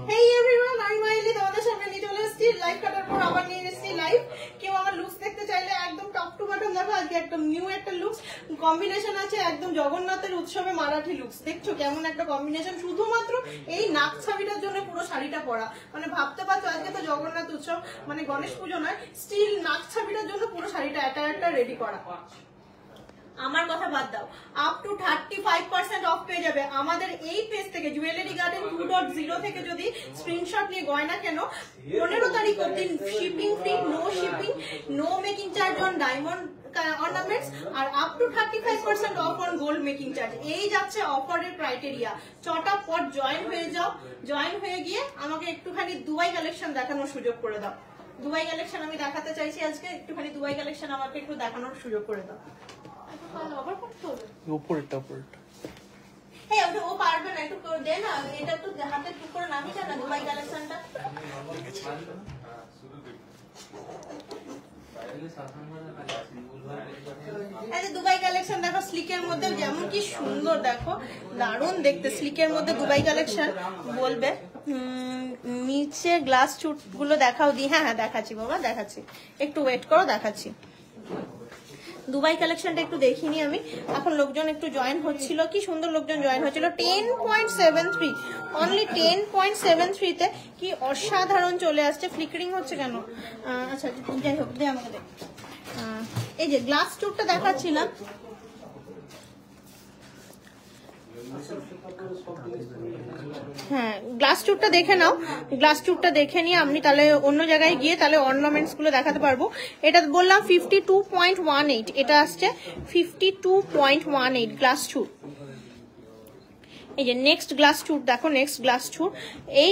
Hey everyone, আমি মাইলি তোমাদের সামনে নিয়ে চলে এসেছি লাইভ কাটার পর আবার নিয়ে এসেছি লাইভ। কেউ আমার লুকস দেখতে চাইলে একদম টপ টু বটম দেখো, আজকে একদম নিউ একটা লুকস কম্বিনেশন আছে, একদম জগন্নাথের উৎসবে মারাঠি লুকস। দেখছো কেমন একটা কম্বিনেশন, শুধুমাত্র এই নাক ছাবিটার জন্য পুরো শাড়িটা পরা। মানে ভাবতে পারছো আজকে তো জগন্নাথ উৎসব, মানে গণেশ পুজো নয়, স্টিল নাক ছাবিটার জন্য পুরো শাড়িটা একটা রেডি করা। আমার কথা বাদ দাও, আপ টু 35% অফ পেয়ে যাবে আমাদের এই পেজ থেকে। জুয়েলারি গার্ডেন 2.0 থেকে যদি স্ক্রিনশট নিয়ে গয়না কেন 15 তারিখ অবধি shipping free, no shipping, no making charge on diamond ornaments, আর up to 35% off on gold making charge. এই যাচ্ছে অফারের ক্রাইটেরিয়া। চটাপট জয়েন হয়ে যাও, জয়েন হয়ে গিয়ে আমাকে একটুখানি দুবাই কালেকশন দেখানোর সুযোগ করে দাও। দুবাই কালেকশন আমি দেখাতে চাইছি আজকে, একটুখানি দুবাই কালেকশন আমাকে একটু দেখানোর সুযোগ করে দাও। উপরটা ও পারবে না, একটু দে না, এটা একটু হাতে টুক করে নামি না দুবাই কালেকশনটা। দুবাই কালেকশন দেখো, স্লিকের মধ্যে যেমন কি সুন্দর, দেখো দারুণ দেখতে স্লিকের মধ্যে দুবাই কালেকশন। বলবে নিচে গ্লাস চুট গুলো দেখাও দি। হ্যাঁ হ্যাঁ দেখাচ্ছি বাবা, দেখাচ্ছি, একটু ওয়েট করো, দেখাচ্ছি। দুবাই কালেকশনটা একটু দেখিনি আমি, এখন লোকজন একটু জয়েন হচ্ছিল, কি সুন্দর লোকজন জয়েন হচ্ছিল। 10.73, অনলি 10.73 তে কি অসাধারণ চলে আসছে। ফ্লিকারিং হচ্ছে কেন? আচ্ছা যাই হোক, দে আমাকে দে। এই যে গ্লাস টুরটা দেখাচ্ছিলাম, হ্যাঁ গ্লাস টুরটা দেখে নাও। গ্লাস টুরটা দেখে নিয়ে আমি তাহলে অন্য জায়গায় গিয়ে তাহলে অর্নামেন্টস গুলো দেখাতে পারবো। এটা বললাম 52.18, এটা আসছে 52.18 গ্লাস টুর। এই যে নেক্সট গ্লাস টুর দেখো, নেক্সট গ্লাস টুর এই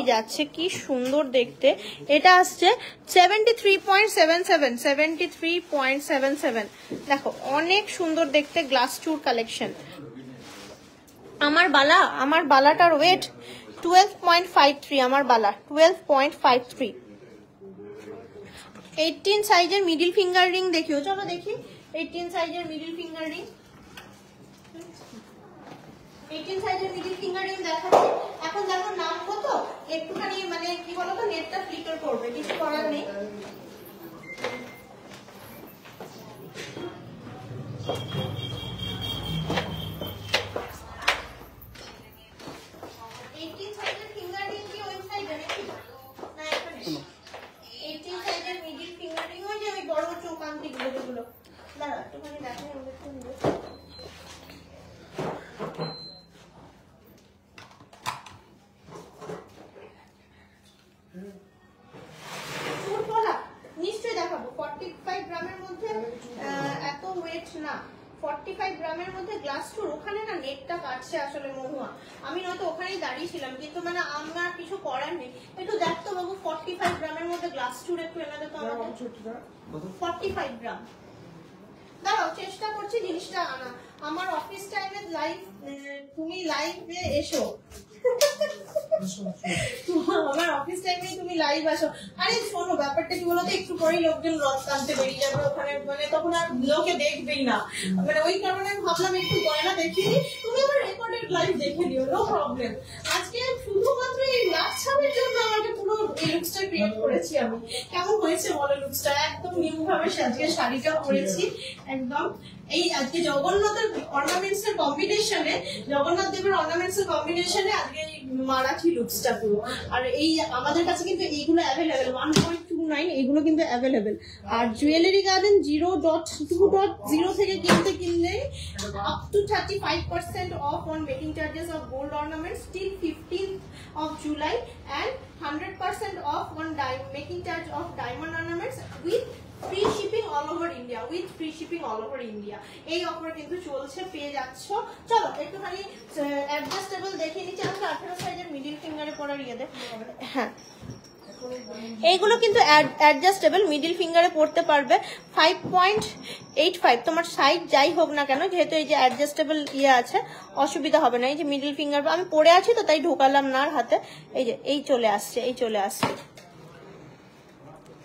যাচ্ছে কি সুন্দর দেখতে। এটা আসছে 73.77, 73.77। দেখো অনেক সুন্দর দেখতে গ্লাস টুর কালেকশন। আমার বালাটার ওয়েট 12.53, আমার বালা 12.53। 18 সাইজের মিডিল ফিঙ্গার রিং দেখিও, চলো দেখি 18 সাইজের মিডিল ফিঙ্গার রিং। 18 সাইজের মিডিল ফিঙ্গার রিং দেখাচ্ছি। এখন দেখো নামবো তো একটুখানি, মানে কি বলতো নেটটা ফ্লিকার করবে, কিছু করার নেই। নিশ্চয়ই দেখাবো। 45 গ্রামের মধ্যে এত ওয়েট না, 45 গ্রামের মধ্যে গ্লাস টুর। ওখানে না নেটটা কাটছে আসলে মহুয়া, আমি নয়তো ওখানেই দাঁড়িয়েছিলাম, কিন্তু মানে আমার কিছু করার নেই। একটু দেখতো বাবু 45 গ্রামের মধ্যে গ্লাস টুর একটু এনে দিত আমাকে। 45 গ্রাম দাঁড়াও, চেষ্টা করছি জিনিসটা আনা। আমার অফিস টাইমে লাইভ, তুমি লাইভে এসো, আমার অফিস টাইমে তুমি লাইভ আসো। আরে শোনো ব্যাপারটা কি বলতো, একটু পরেই লোকজন রথ টানতে বেরিয়ে যাবে ওখানে, মানে তখন আর লোকে দেখবেই না, মানে ওই কারণে আমি ভাবলাম একটু গয়না দেখিয়ে তুমি আমার রেকর্ডেড লাইভ দেখে নিও, নো প্রবলেম। আজকে শুধুমাত্র এই লাস্ট ছাপের জন্য আমাকে পুরো এই লুকসটা ক্রিয়েট করেছি আমি। কেমন হয়েছে বলো লুকসটা? একদম নিউ ভাবে আজকে শাড়িটা পরেছি একদম। এই আজকে জগন্নাথের অর্নামেন্টস এর কম্বিনেশনে, জগন্নাথ দেবের অর্নামেন্টস এর কম্বিনেশনে আজকে মারাঠি লুকসটা পুরো। আর এই আমাদের কাছে কিন্তু এইগুলো অ্যাভেলেবেল, 1.29 এগুলো কিন্তু অ্যাভেলেবেল। আর জুয়েলারি গার্ডেন 0.2.0 থেকে কিনলে up to 35% off on making charges of gold ornaments till 15th of July and 100% off on making charge of diamond ornaments with free shipping all over India, with free shipping all over India. এই offer কিন্তু চলছে, পেয়ে যাচ্ছ। চলো একটুখানি adjustable দেখে নিচ্ছি। আমি 18 সাইজের মিডিল ফিঙ্গারে পরার ইয়ে দেখ। হ্যাঁ এইগুলো কিন্তু অ্যাডজাস্টেবল, মিডিল ফিঙ্গারে পড়তে পারবে। 5.85 তোমার সাইজ যাই হোক না কেন, যেহেতু এই যে অ্যাডজাস্টেবল ইয়ে আছে অসুবিধা হবে না। এই যে মিডিল ফিঙ্গার আমি পরে আছি তো তাই ঢোকালাম না আর হাতে। এই যে এই চলে আসছে, এই চলে আসছে।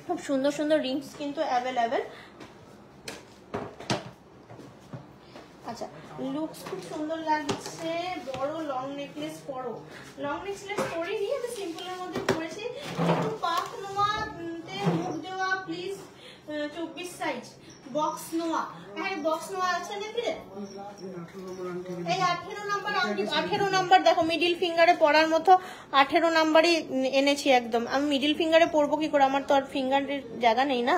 খুব সুন্দর সুন্দর রিংস কিন্তু অ্যাভেলেবেল। আচ্ছা লুকস খুব সুন্দর লাগছে, বড় লং নেকলেস পরো, লং নেকলেস পরিনি, আমি সিম্পলের মধ্যে পরেছি, একটু পাক নোয়াতে মুখ দেওয়া প্লিজ, 24 সাইজ বক্স নোয়া, হ্যাঁ বক্স নোয়া আছে নাকি রে? এই 18 নাম্বার আংটি, 18 নাম্বার দেখো মিডিল ফিঙ্গারে পরার মতো 18 নাম্বারই এনেছি একদম। আমি মিডিল ফিঙ্গারে পরবো কি করে, আমার তো আর ফিঙ্গারের জায়গা নেই না।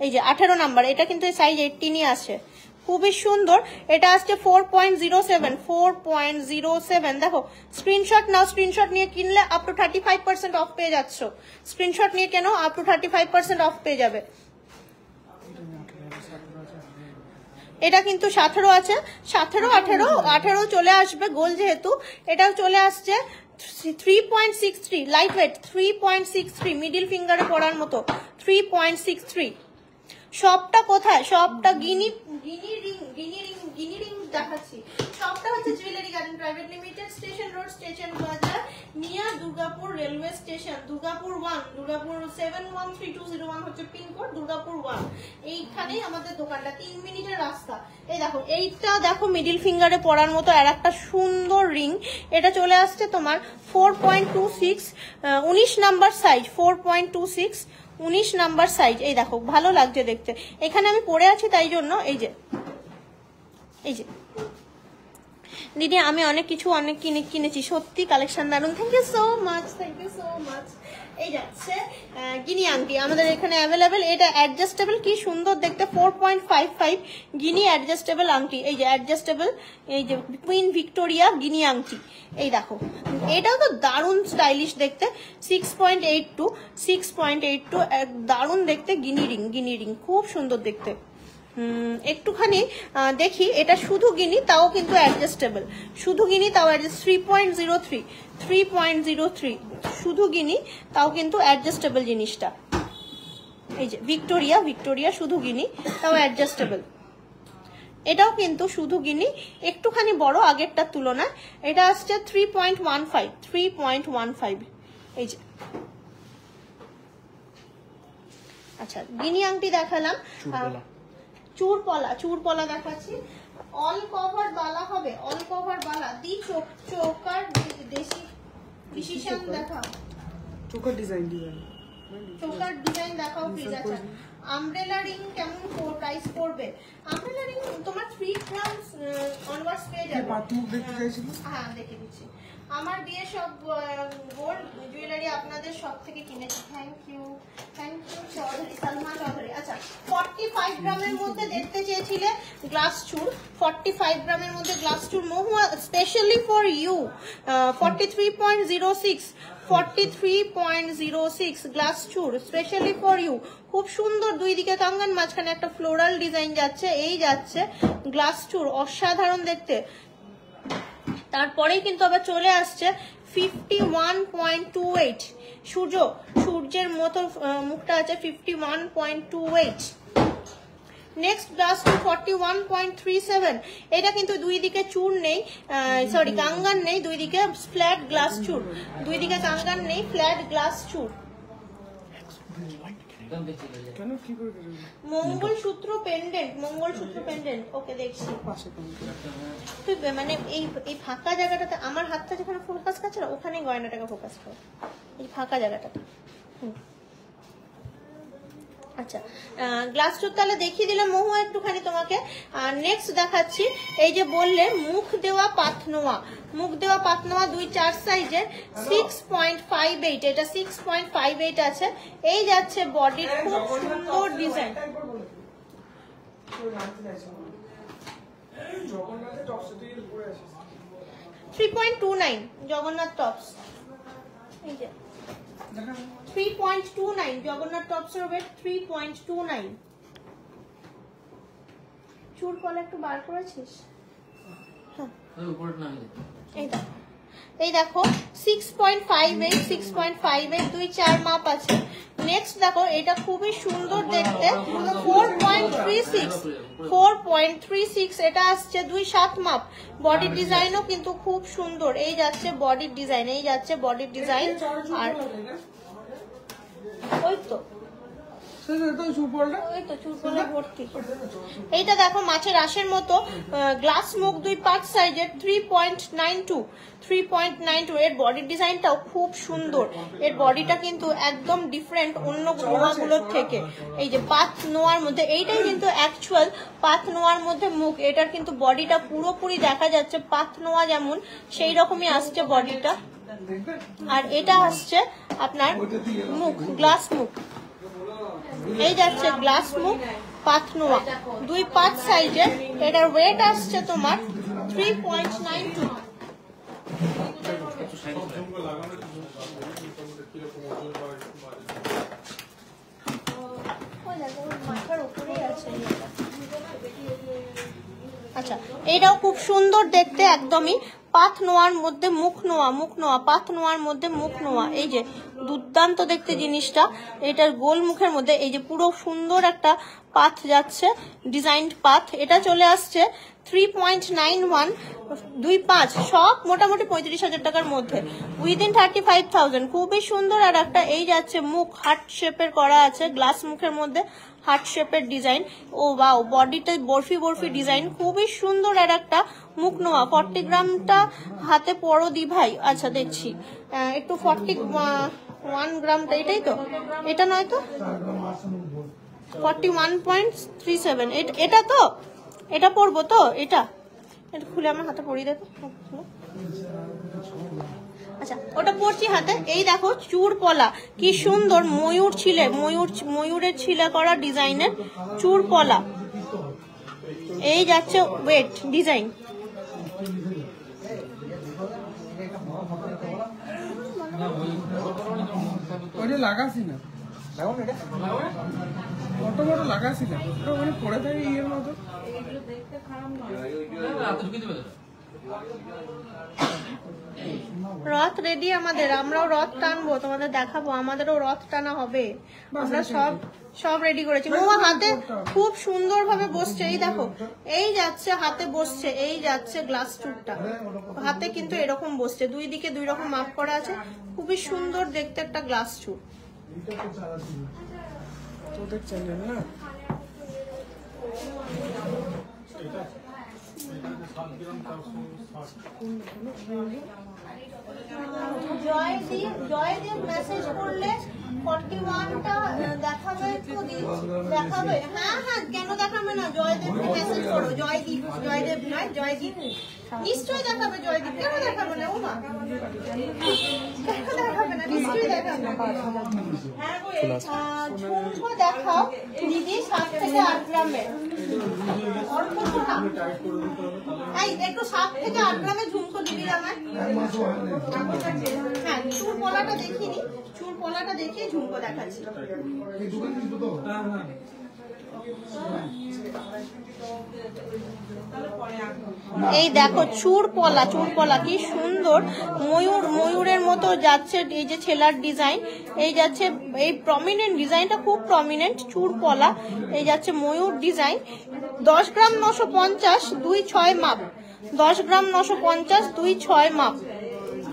এই যে 18 নাম্বার, এটা কিন্তু সাইজ 18ই আছে, খুবই সুন্দর। এটা আসছে 4.07, 4.07 দেখো। স্ক্রিনশট নাও, স্ক্রিনশট নিয়ে কিনলে আপ টু 35% অফ পেয়ে যাচ্ছ। স্ক্রিনশট নিয়ে কেন, আপ টু 35% অফ পেয়ে যাবে। এটা কিন্তু 17 আছে, 17, 18, 18 চলে আসবে গোল যেহেতু, এটাও চলে আসছে 3.63 লাইট ওয়েট, 3.63 মিডিল ফিঙ্গারে পরার মতো 3.63। শপটা কোথায়, শপটা গিনি রিং দেখাচ্ছি। শপটা হচ্ছে jewellery garden private limited, station road, station Bazar, near Durgapur railway station, Durgapur 1, Durgapur 713201 হচ্ছে পিনকোড, দুর্গাপুর 1। এইখানেই আমাদের দোকানটা, 3 মিনিটের রাস্তা। এই দেখো এইটা দেখো মিডিল ফিঙ্গারে পরার মতো আর একটা সুন্দর রিং, এটা চলে আসছে তোমার 4.26, 19 নাম্বার সাইজ, 4.26 19 নাম্বার সাইজ। এই দেখো ভালো লাগছে দেখতে, এখানে আমি পরে আছি তাই জন্য। এই যে দিদি আমি অনেক কিছু কিনেছি, সত্যি কালেকশন দারুন, thank you so much, thank you so much. এই যাচ্ছে গিনি আংটি আমাদের এখানে অ্যাভেলেবেল, এটা অ্যাডজাস্টেবল, কি সুন্দর দেখতে, 4.55 গিনি অ্যাডজাস্টেবল আংটি। এই যে অ্যাডজাস্টেবল, এই যে কুইন ভিক্টোরিয়া গিনি আংটি, এই দেখো এটাও তো দারুণ স্টাইলিশ দেখতে, 6.82 দারুণ দেখতে, গিনি রিং খুব সুন্দর দেখতে। একটুখানি দেখি, এটা শুধু গিনি তাও কিন্তু অ্যাডজাস্টেবল, শুধু গিনি তাও 3.03 শুধু গিনি তাও কিন্তু অ্যাডজাস্টেবল জিনিসটা। এই যে ভিক্টোরিয়া শুধু গিনি তাও অ্যাডজাস্টেবল, এটাও কিন্তু শুধু গিনি, একটুখানি বড় আগেরটার তুলনায়। এটা আসছে 3.15। এই যে আচ্ছা গিনি আংটি দেখালাম, চুরপলা দেখাচ্ছি, অল কভার বালা হবে, অল কভার বালা দি চোকার দেশি ডিসিশন দেখাও, চোকার ডিজাইন দেখাও প্লিজ। আচ্ছা আমব্রেলা রিং কেমন প্রাইস পড়বে? আমব্রেলা রিং তোমার 3 গ্রামস অনওয়ার্ডস পেয়ে যাবে। হ্যাঁ দেখে দিচ্ছি, আমার বিয়ে সব গোল্ড জুয়েলারি আপনাদের সব থেকে কিনেছি, থ্যাংক ইউ চৌধুরী, সালমা চৌধুরী। আচ্ছা 45 গ্রামের মধ্যে দেখতে চেয়েছিলে গ্লাস চুর, 45 গ্রামের মধ্যে গ্লাস চুর মহুয়া স্পেশালি ফর ইউ, 43.06 গ্লাস চুর স্পেশালি ফর ইউ, খুব সুন্দর, দুই দিকে কাঙ্গান, মাঝখানে একটা ফ্লোরাল ডিজাইন যাচ্ছে, এই যাচ্ছে গ্লাস চুর, অসাধারণ দেখতে। তারপরেই কিন্তু আবার চলে আসছে 51.28, সূর্যের মতো মুখটা আছে, 51.28। নেক্সট গ্লাস চুর 41.37, এটা কিন্তু দুই দিকে চুর নেই, সরি কাঙ্গান নেই, দুই দিকে ফ্ল্যাট গ্লাস চুর, দুই দিকে কাঙ্গান নেই, ফ্ল্যাট গ্লাস চুর। মঙ্গলসূত্র পেন্ডেন্ট, ওকে দেখছি। মানে এই ফাঁকা জায়গাটাতে আমার হাতটা যেখানে ফোকাস করছে না, ওখানে গয়নাটাকে ফোকাস করে, এই ফাঁকা জায়গাটাতে। আচ্ছা গ্লাস চুর তাহলে দেখিয়ে দিলাম মহুয়া একটুখানি তোমাকে। আর নেক্সট দেখাচ্ছি, এই যে বললে মুখ দেওয়া পাতনোয়া 2-4 সাইজের, 6.58, এটা 6.58 আছে। এই যাচ্ছে বডির খুব সুন্দর ডিজাইন, 3.29 জগন্নাথ টপস, এই যে 3.29 জগন্নাথ টপসের ওয়েট 3.29। চুর কলা একটু বার করেছিস? হ্যাঁ এই দেখো 6.58 2-4 মাপ আছে। নেক্সট দেখো এটা খুবই সুন্দর দেখতে, 4.36 এটা আসছে 2-7 মাপ। বডির ডিজাইনও কিন্তু খুব সুন্দর, এই যাচ্ছে বডির ডিজাইন, আর ওই তো এইটা দেখো মাছের আঁশের মতো গ্লাস মুখ 2.5 সাইজের 3.92 এর বডি ডিজাইনটাও খুব সুন্দর। এর বডিটা কিন্তু একদম ডিফারেন্ট অন্য নোয়াগুলোর থেকে। এই যে পাত নোয়ার মধ্যে, এইটাই কিন্তু অ্যাকচুয়াল পাত নোয়ার মধ্যে মুখ। এটার কিন্তু বডিটা পুরোপুরি দেখা যাচ্ছে পাত নোয়া যেমন সেই রকমই আসছে বডিটা। আর এটা আসছে আপনার মুখ, গ্লাস মুখ। এই যাচ্ছে গ্লাস মুখ পাত নোয়া 2.5 সাইজের। এটার ওয়েট আসছে তোমার 3.92। আচ্ছা, এটাও খুব সুন্দর দেখতে, একদমই পাত নোয়ার মধ্যে মুখ নোয়া, মুখ নোয়া, পাত নোয়ার মধ্যে মুখ নোয়া। এই যে দুর্দান্ত দেখতে জিনিসটা। এটার গোল মুখের মধ্যে এই যে পুরো সুন্দর একটা পাত যাচ্ছে, ডিজাইনড পাত। এটা চলে আসছে 3.91, 2.5, সব মোটামুটি 35,000 টাকার মধ্যে, উইদিন 35,000। খুবই সুন্দর। আর একটা এই যাচ্ছে মুখ হার্ট শেপের করা আছে, গ্লাস মুখের মধ্যে হার্ট শেপের ডিজাইন। ও ওয়াও, বডিটা বরফি বরফি ডিজাইন, খুবই সুন্দর। আর একটা মুখ নোয়া 40 গ্রামটা হাতে পড়ো দি ভাই। আচ্ছা দেখছি একটু 41 গ্রামটা, এটাই তো, এটা নয় তো, 41.37। এটা তো, এটা পরবো তো, এটা খুলে আমার হাতে পরিয়ে দেবো। আচ্ছা, ওটা পরছি হাতে। এই দেখো চূড় পলা, কি সুন্দর ময়ূর ছিলে, ময়ূরের ছিলা করা ডিজাইনের চূড় পলা। এই যাচ্ছে ওয়েট ডিজাইন। লাগাছি না, কত বড় লাগাছি না, ওখানে পড়ে থাকে ইয়ের মতো। রথ রেডি আমাদের, আমরাও রথ টানবো, তোমাদের দেখাবো, আমাদেরও রথ টানা হবে। আমরা সব রেডি করেছি। মোমা হাতে খুব সুন্দর ভাবে বসছে, এই দেখো, এই যাচ্ছে হাতে বসছে, এই যাচ্ছে গ্লাস চুরটা হাতে কিন্তু এরকম বসছে, দুই দিকে দুই রকম মাপ করা আছে। খুবই সুন্দর দেখতে একটা গ্লাস চুর। তোদের চ্যানেল না, জয়দীপ মেসেজ করলে 41টা দেখাবে, দেখাবে। হ্যাঁ হ্যাঁ, কেন দেখাবে না? জয়দেব মেসেজ করো, জয়দীপ নয়, জয়দীপ নিশ্চয়ই দেখাবে। জয়দীপ কেন দেখাবে না? ওমা কেন দেখাবে না? নিশ্চয়ই দেখাবে। ঝুমকো দেখাও দিদি, 7 থেকে 8 গ্রামের। একটু 7 থেকে 8 গ্রামের ঝুমকো দিবি আমার। হ্যাঁ, চুর পলাটা দেখিনি, চুর পলাটা দেখিয়ে ঝুমকো দেখাচ্ছি। এই দেখো চুর পলা কি সুন্দর, ময়ূরের মতো যাচ্ছে। এই যে ছেলার ডিজাইন, এই যাচ্ছে, এই প্রমিনেন্ট ডিজাইনটা খুব প্রমিনেন্ট, চুর পলা। এই যাচ্ছে ময়ূর ডিজাইন। 10 গ্রাম 950, 2.6 মাপ। 10 গ্রাম 950, 2.6 মাপ।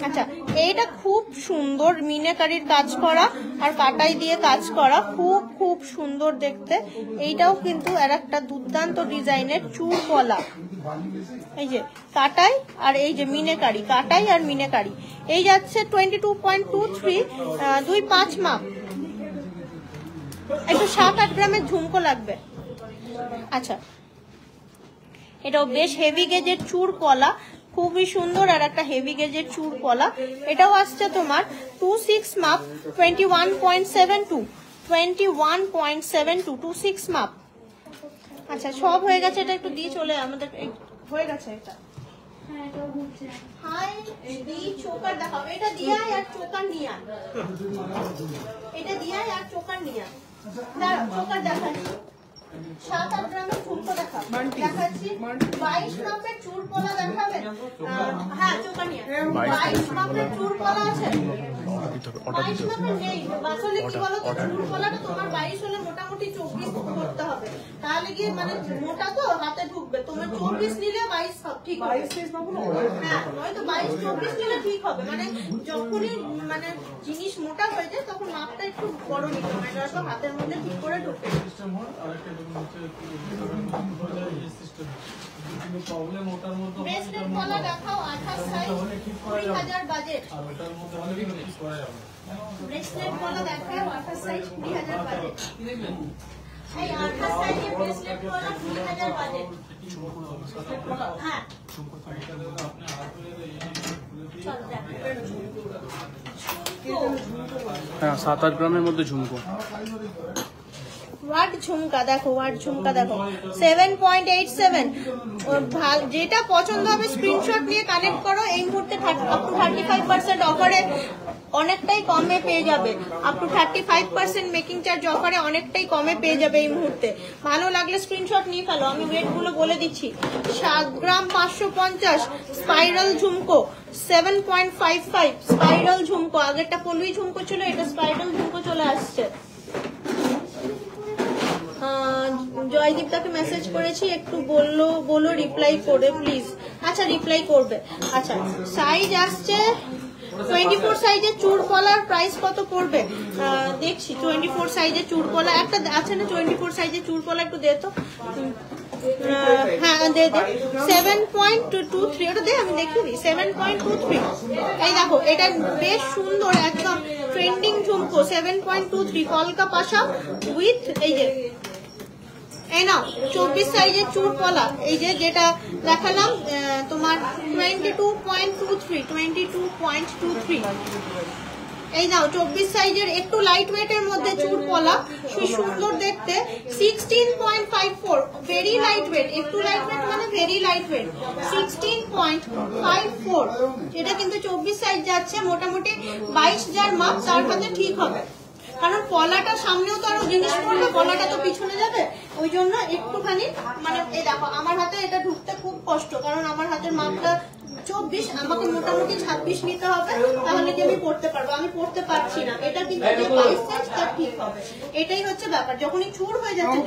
আচ্ছা, এইটা খুব সুন্দর মিনাকারির কাজ করা আর কাটাই দিয়ে কাজ করা, খুব খুব সুন্দর দেখতে। এইটাও কিন্তু আর একটা দুর্দান্ত ডিজাইনের চুর পলা। এই যে কাটাই আর এই যে মিনাকারি, কাটাই আর মিনাকারি। এই যাচ্ছে 22.23, 2.5 মাপ। একটু 7-8 গ্রামের ঝুমকো লাগবে। আচ্ছা, এটাও বেশ হেভি গেজের চুর পলা, খুবই সুন্দর। আর একটা হেভি গেজের চুর পলা, এটাও আসছে তোমার 26 মাপ, 21.72, 26 মাপ। আচ্ছা, সব হয়ে গেছে। এটা একটু দিয়ে চলে, আমাদের হয়ে গেছে এটা। হাই দি চোকার দেখাও, এটা দিয়া আর চোকার নিয়া, এটা দিয়া আর চোকার নিয়া। দাঁড়াও, চোকার দেখাচ্ছি। 7-8 গ্রামের ঝুমকো দেখাচ্ছি। 22 মাপের চুড়পলা দেখাবেন? হ্যাঁ, চোকানিয়া 22 মাপের চুড়পলা আছে। 22 মাপের নেই। আসলে কি বলতো, চুড়পলাটা তোমার 22 হলে মোটামুটি 24 করতে হবে, তাহলে গিয়ে মানে মোটা তো হাতে ঢুকবে। তোমার 24 নিলে 22 সব ঠিক হবে। 22 পাবো না? হ্যাঁ, হয়তো 22-24 নিলে ঠিক হবে। মানে যখনই মানে জিনিস মোটা হয়ে যায় তখন মাপটা একটু বড় নিতে হবে, নয়তো হাতের মধ্যে ঠিক করে ঢুকবে। ব্রেসলেট পলা দেখাও 28 সাইজ 20,000 বাজেট। ব্রেসলেট পলা দেখাও 28 সাইজ 20,000 বাজেট। এই 28 সাইজের ব্রেসলেট পলা 20,000 বাজেট। হ্যাঁ, হ্যাঁ 7-8 গ্রামের মধ্যে ঝুমকো। ওয়াট ঝুমকা দেখো, ওয়াট ঝুমকা দেখো 7.87। যেটা পছন্দ হবে স্ক্রিনশট নিয়ে কানেক্ট করো। এই মুহূর্তে আপ টু 35% অফারে অনেকটাই কমে পেয়ে যাবে। আপ টু 35% মেকিং চার্জ অফারে অনেকটাই কমে পেয়ে যাবে এই মুহূর্তে। ভালো লাগলে স্ক্রিনশট নিয়ে ফেলো। আমি ওয়েট গুলো বলে দিচ্ছি। 7 গ্রাম 550 স্পাইরাল ঝুমকো 7.55 স্পাইরাল ঝুমকো। আগেরটা পলুই ঝুমকো ছিল, এটা স্পাইরাল ঝুমকো চলে আসছে। জয়দীপদাকে মেসেজ করেছি, একটু বলো রিপ্লাই করে প্লিজ। আচ্ছা, রিপ্লাই করবে। আচ্ছা, সাইজ আসছে 24 সাইজের চুড়পলার প্রাইস কত পড়বে দেখছি। 24 সাইজের চুড়পলা একটা আছে না? 24 সাইজের চুড়পলা একটু দে তো। হ্যাঁ, দে 7.23। ওটা দে, আমি দেখিয়ে দিই। 7.23। এই দেখো, এটা বেশ সুন্দর, একদম ট্রেন্ডিং ঝুমকো। 7.23 কলকা পাশা উইথ এই যে এই নাও 24 সাইজের চুড়পলা। এই যে যেটা দেখালাম তোমার 22.23। এই নাও 24 সাইজের একটু লাইট ওয়েটের মধ্যে চুড়পলা, সুন্দর দেখতে। 16.54 ভেরি লাইট ওয়েট। একটু লাইট ওয়েট মানে ভেরি লাইট ওয়েট। 16.54। এটা কিন্তু 24 সাইজ যাচ্ছে। মোটামুটি 22 যার মাপ তার হাতে ঠিক হবে, কারণ পলাটা সামনেও তো আরো জিনিস পড়বে, পলাটা তো পিছনে যাবে। ওই জন্য একটুখানি মানে এই দেখো, আমার হাতে এটা ঢুকতে খুব কষ্ট, কারণ আমার হাতের মাপটা 24, আমাকে মোটামুটি 26 নিতে হবে, তাহলে কি আমি পড়তে পারবো। আমি পড়তে পারছি না। এটা কিন্তু 22 সাইজ তার ঠিক হবে। এটাই হচ্ছে ব্যাপার। যখনই চুড় হয়ে যাচ্ছে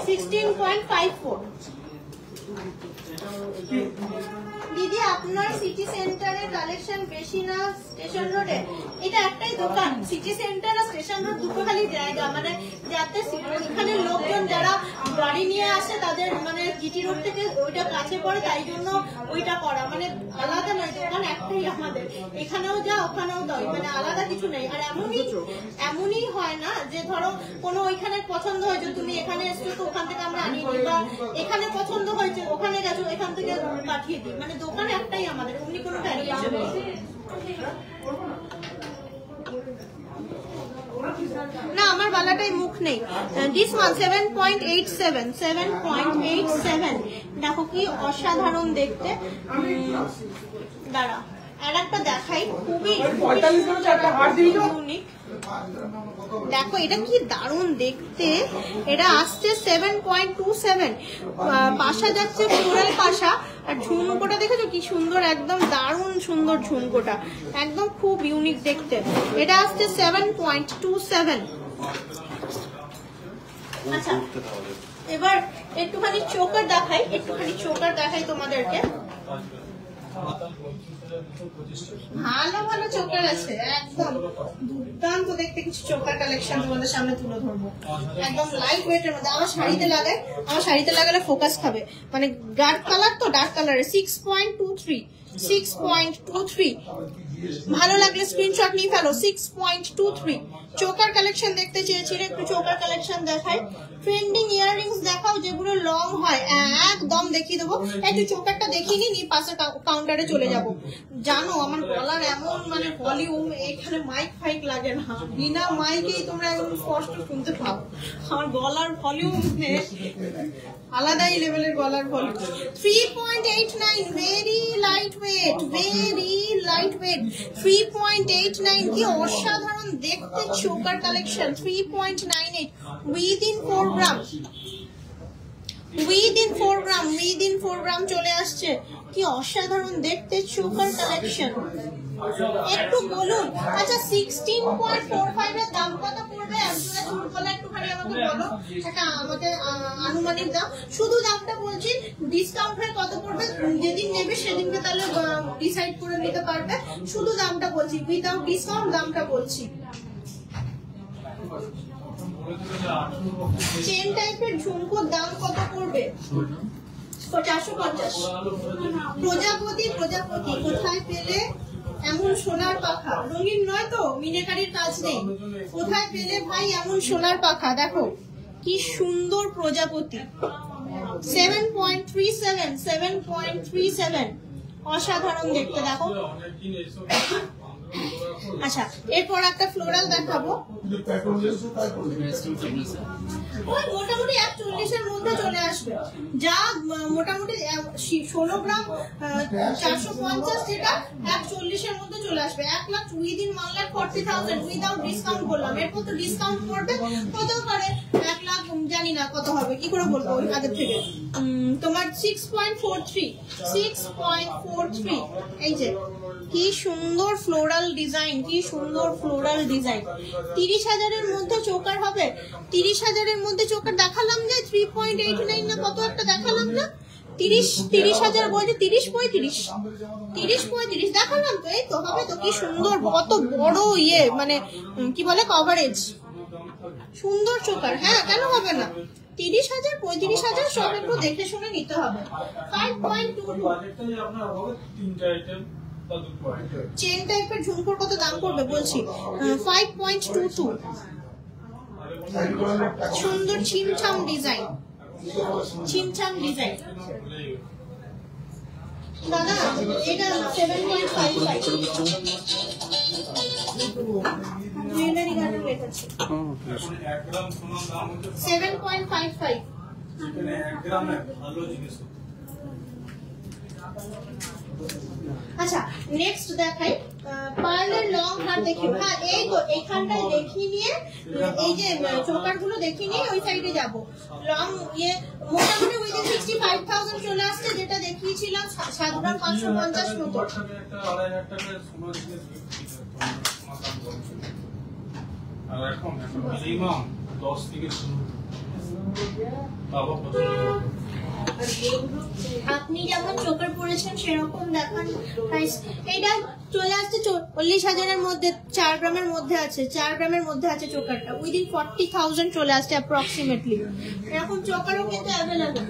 16.54। দিদি, আপনার সিটি সেন্টারে কালেকশন বেশি না স্টেশন রোডে? এটা একটাই দোকান। সিটি সেন্টার আর স্টেশন রোড দুটো খালি জায়গা, মানে যাতে এখানে লোকজন যারা গাড়ি নিয়ে আসে তাদের মানে জিটি রোড থেকে ওইটা কাছে পড়ে, তাই জন্য ওইটা করা। মানে আলাদা নয়, দোকান একটাই আমাদের। এখানেও যা ওখানেও তাই, মানে আলাদা কিছু নেই। আর এমনই হয় না যে ধরো কোনো ওইখানে পছন্দ হয়েছে, তুমি এখানে এসছো তো ওখান থেকে আমরা আনিয়ে দিই, বা এখানে পছন্দ হয়েছে ওখানে গেছো এখান থেকে পাঠিয়ে দিই। মানে দোকান একটাই আমাদের, অমনি কোনো ভ্যারিয়েশন নেই। না, আমার বালাটাই মুখ নেই। This one 7.87। দেখো কি অসাধারণ দেখতে। দাঁড়া, আর একটা দেখাই, খুবই ইউনিক। দেখো এটা কি দারুণ দেখতে। এটা আসছে 7.27, পাশা যাচ্ছে ফ্লোরাল পাশা। আর ঝুমকোটা দেখেছো কি সুন্দর, একদম দারুণ সুন্দর ঝুমকোটা, একদম খুব ইউনিক দেখতে। এটা আসছে 7.27। আচ্ছা, এবার একটুখানি চোকার দেখাই তোমাদেরকে। ভালো ভালো চোকার আছে, একদম দুর্দান্ত দেখতে কিছু চোকার কালেকশন তোমাদের সামনে তুলে ধরবো। একদম লাইট ওয়েটের মধ্যে। আমার শাড়িতে লাগালে ফোকাস খাবে, মানে ডার্ক কালার তো, ডার্ক কালারে 6.23। ভালো লাগলে স্ক্রিনশট নিয়ে ফেলো। 6.23 চোকার কালেকশন দেখতে চেয়েছিলে, একটু চোকার কালেকশন দেখাই। ট্রেন্ডিং ইয়াররিংস দেখাও যেগুলো লং হয়, একদম দেখিয়ে দেবো। একটু চোকারটা দেখিয়ে নি, পাশে কাউন্টারে চলে যাব। জানো আমার গলার এমন মানে ভলিউম, এখানে মাইক ফাইক লাগে না, বিনা মাইকেই তোমরা একদম স্পষ্ট শুনতে পাও। আমার গলার ভলিউম আলাদাই লেভেলের গলার ভলিউম। 3.89 very light weight. 3.89 কি অসাধারণ দেখতে চোকার কালেকশন। 3.98 উইদিন 4 গ্রাম, উইদিন 4 গ্রাম, উইদিন 4 গ্রাম চলে আসছে। কি অসাধারণ দেখতে চোকার কালেকশন, একটু বলুন। আচ্ছা 16.45 এর দাম কত পড়বে? একজোড়া চুলকলা একটুখানি আমাকে বলো, একটা আমাদের আনুমানিক দাম, শুধু দামটা বলছি, ডিসকাউন্টের কত পড়বে যেদিন নেবে সেদিনকে তাহলে ডিসাইড করে নিতে পারবে। শুধু দামটা বলছি, উইদাউট ডিসকাউন্ট দামটা বলছি। চেন টাইপের ঝুমকোর দাম কত পড়বে? 450। প্রজাপতি, প্রজাপতি কোথায় পেলে এমন সোনার পাখা? রঙিন নয় তো, মিনাকারির কাজ নেই। কোথায় পেলে ভাই এমন সোনার পাখা? দেখো কি সুন্দর প্রজাপতি, 7.37, 7.37, অসাধারণ দেখতে। দেখো আচ্ছা এরপর একটা ফ্লোরাল দেখাবো, ওই মোটামুটি 140 এর মধ্যে চলে আসবে, যা মোটামুটি 16 গ্রাম 450, যেটা 140 এর মধ্যে চলে আসবে। 1 লাখ উইদিন 1,40,000 উইদাউট ডিসকাউন্ট বললাম। এরপর তো ডিসকাউন্ট করবে, কত করে 1 লাখ জানি না কত হবে, কি করে বলবো ওই আগের থেকে। তোমার 6.43, 6.43। এই যে কি সুন্দর ফ্লোরাল ডিজাইন, কি সুন্দর ফ্লোরাল ডিজাইন। 30,000 এর মধ্যে চোকার হবে, 30,000 এর মধ্যে চোকার দেখালাম যে 3.89 না কত একটা দেখালাম না, 30,000 বলছে 30-35 দেখালাম তো। এই তো হবে তো, কি সুন্দর, কত বড় ইয়ে, মানে কি বলে কভারেজ, সুন্দর চোকার। হ্যাঁ কেন হবে না, 30,000 35,000 সব একটু দেখে শুনে নিতে হবে। 5.22 চেন টাইপের ঝুমকোর কত দাম পড়বে বলছি, 5.22। সুন্দর ছিমছাম ডিজাইন, ছিমছাম ডিজাইন। দাদা এটা 7.55 জুয়েলারি গার্ডেন লেখা আছে, 7.55। আচ্ছা নেক্সট দেখাই, পার্লের লং হার দেখিও। হ্যাঁ এই তো এখানটায় দেখিয়ে নিয়ে, এই যে চোকার গুলো দেখিয়ে নিয়ে ওই সাইডে যাব। লং ইয়ে মোটামুটি উইদিন 65,000 চলে আসছে, যেটা দেখিয়েছিলাম 7 গ্রাম 550 মতো। আর এখন মিনিমাম 10 থেকে শুরু। আপনি যেমন চোকার পড়েছেন সেরকম দেখান প্রাইস। এইটা চলে আসছে 40,000 এর মধ্যে, 4 গ্রামের মধ্যে আছে, 4 গ্রামের মধ্যে আছে চোকারটা, উইদিন 40,000 চলে আসছে অ্যাপ্রক্সিমেটলি। এরকম চোকারও কিন্তু অ্যাভেলেবল।